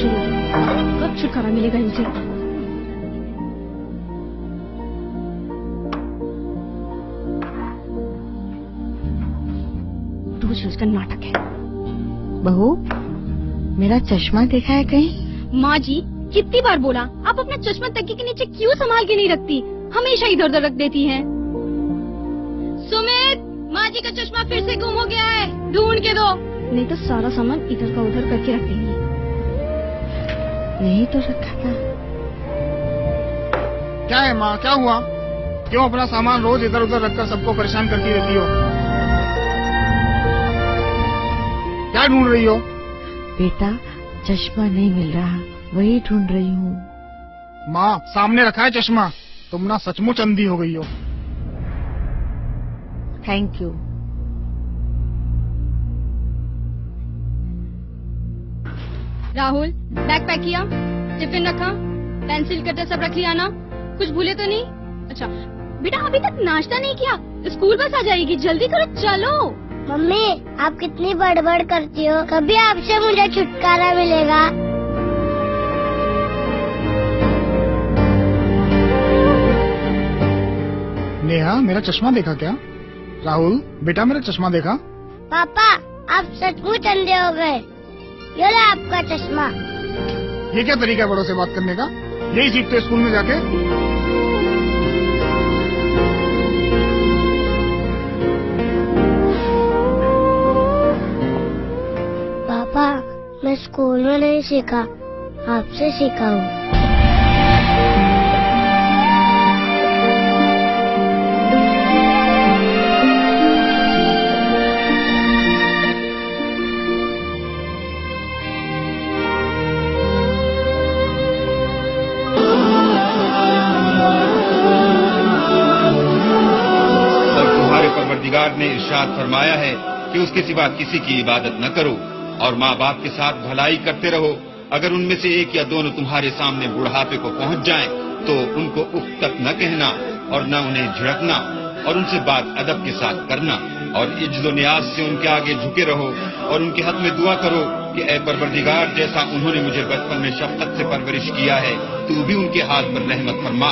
शुरू, कब छुटकारा मिलेगा इनसे। रोज रोज का नाटक है। बहू, मेरा चश्मा देखा है कहीं? माँ जी, कितनी बार बोला, आप अपना चश्मा तकिए के नीचे क्यों संभाल के नहीं रखती, हमेशा इधर उधर रख देती हैं। सुमित, माँ जी का चश्मा फिर से गुम हो गया है, ढूंढ के दो। नहीं तो सारा सामान इधर का उधर करके रख देंगी। यही तो रखा था। क्या है माँ, क्या हुआ? क्यों अपना सामान रोज इधर उधर रखकर सबको परेशान करती रहती हो? क्या ढूंढ रही हो? बेटा, चश्मा नहीं मिल रहा, वही ढूंढ रही हूँ। माँ, सामने रखा है चश्मा, तुम ना सचमुच अंधी हो गई हो। Thank you. Rahul, bag pack किया, टिफिन रखा, पेंसिल कटर सब रख लिया ना? कुछ भूले तो नहीं? अच्छा बेटा, अभी तक नाश्ता नहीं किया, स्कूल बस आ जाएगी, जल्दी करो, चलो। मम्मी, आप कितनी बड़बड़ करती हो, कभी आपसे मुझे छुटकारा मिलेगा? नेहा, मेरा चश्मा देखा क्या? राहुल, बेटा मेरा चश्मा देखा? पापा, आप सचमुच अंधे हो गए, ये लो आपका चश्मा। ये क्या तरीका है बड़ों से बात करने का? यही सीखते स्कूल में जाके? पापा, मैं स्कूल में नहीं सीखा, आपसे सीखा हूँ। परवरदिगार ने इरशाद फरमाया है कि उसके सिवा किसी की इबादत न करो और माँ बाप के साथ भलाई करते रहो। अगर उनमें से एक या दोनों तुम्हारे सामने बुढ़ापे को पहुँच जाएं, तो उनको उफ तक न कहना और न उन्हें झिड़कना और उनसे बात अदब के साथ करना और इज्जो नियाज से उनके आगे झुके रहो और उनके हक में दुआ करो कि ऐ परवरदिगार, जैसा उन्होंने मुझे बचपन में शफकत से परवरिश किया है, तू भी उनके हाथ पर रहमत फरमा।